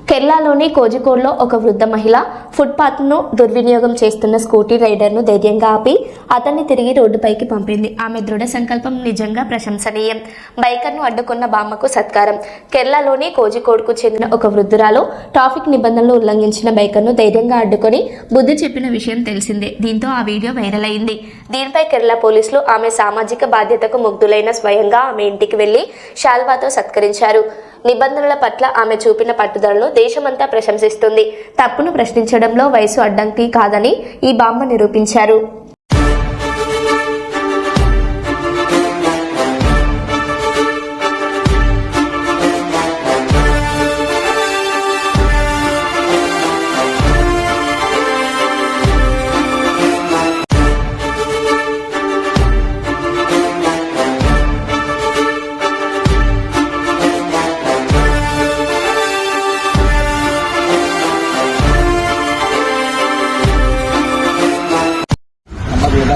కేరళలోని కోజికోడ్లో ఒక వృద్ధ మహిళ ఫుట్పాత్ను దుర్వినియోగం చేస్తున్న స్కూటీ రైడర్ను ధైర్యంగా ఆపి అతన్ని తిరిగి రోడ్డుపైకి పంపింది. ఆమె దృఢ సంకల్పం నిజంగా ప్రశంసనీయం. బైకర్ను అడ్డుకున్న బామ్మకు సత్కారం. కేరళలోని కోజికోడ్కు చెందిన ఒక వృద్ధురాలు ట్రాఫిక్ నిబంధనలు ఉల్లంఘించిన బైకర్ను ధైర్యంగా అడ్డుకొని బుద్ధి చెప్పిన విషయం తెలిసిందే. దీంతో ఆ వీడియో వైరల్ అయింది. దీనిపై కేరళ పోలీసులు ఆమె సామాజిక బాధ్యతకు ముగ్ధులైన స్వయంగా ఆమె ఇంటికి వెళ్లి శాల్వాతో సత్కరించారు. నిబంధనల పట్ల ఆమె చూపిన పట్టుదలను దేశమంతా ప్రశంసిస్తుంది. తప్పును ప్రశ్నించడంలో వయసు అడ్డంకి కాదని ఈ బామ్మ నిరూపించారు.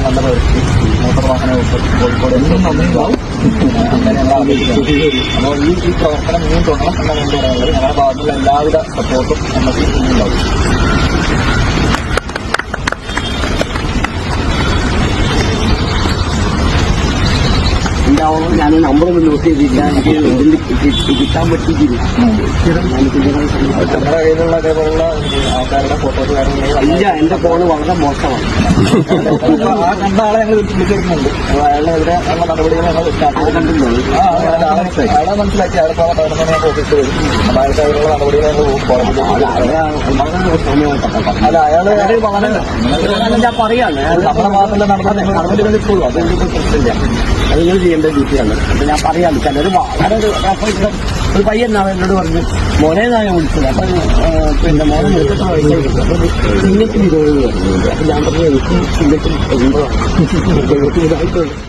നല്ല മോട്ടോർ വാഹന കോഴിക്കോട് അങ്ങനെയുള്ള അപ്പോൾ ഈ പ്രവർത്തനം ഇനിയും തുടരണം എന്നാണ് എനിക്ക് പറയാനുള്ളത്. ഞങ്ങളുടെ ഭാഗത്തുള്ള എല്ലാവിധ സപ്പോർട്ടും നമുക്ക് ഇനിയുണ്ടാവും. ഞാൻ നമ്പറൊന്നും നോട്ട് ചെയ്തില്ല. എനിക്ക് കിട്ടാൻ പറ്റിയിട്ടില്ല. നമ്മുടെ കയ്യിലുള്ള അതേപോലുള്ള ആൾക്കാരുടെ ഫോട്ടോസ് കാര്യങ്ങൾ ഇല്ല. എന്റെ ഫോണ് വളരെ മോശമാണ്. ആ കണ്ട ആളെ ഞങ്ങൾ വിളിച്ചിരുന്നുണ്ട്. അയാളെതിരെ ഉള്ള നടപടികൾ ഞങ്ങൾ അയാളെ മനസ്സിലാക്കി അയാളെ 11 മണിയാകുമ്പോൾ ഓഫീസിൽ വരും. അപ്പോൾ അയാൾക്ക് അതിനുള്ള നടപടികൾ അല്ല അയാള് വളരെ ഞാൻ പറയാണ് നമ്മുടെ ഭാഗത്തുള്ള നടപടികൾ ഇപ്പോഴും അതൊരു പ്രശ്നമില്ല. അത് നിങ്ങൾ ചെയ്യേണ്ട ഡ്യൂട്ടിയാണ്. അപ്പൊ ഞാൻ പറയാം ചിലര് വളരെ ഒരു പയ്യനാണ് എന്നോട് പറഞ്ഞു മോനെ ഞാൻ വിളിച്ചത്. അപ്പൊ പിന്നെ മോനെ നിർത്തിട്ട് വയസ്സായി അപ്പൊ ചിഹ്നത്തിൽ ഇതോട് പറഞ്ഞു. അപ്പൊ ഞാൻ പറഞ്ഞു എനിക്ക് ചിഹ്നത്തിൽ 80 ഇതായിട്ടുണ്ട്.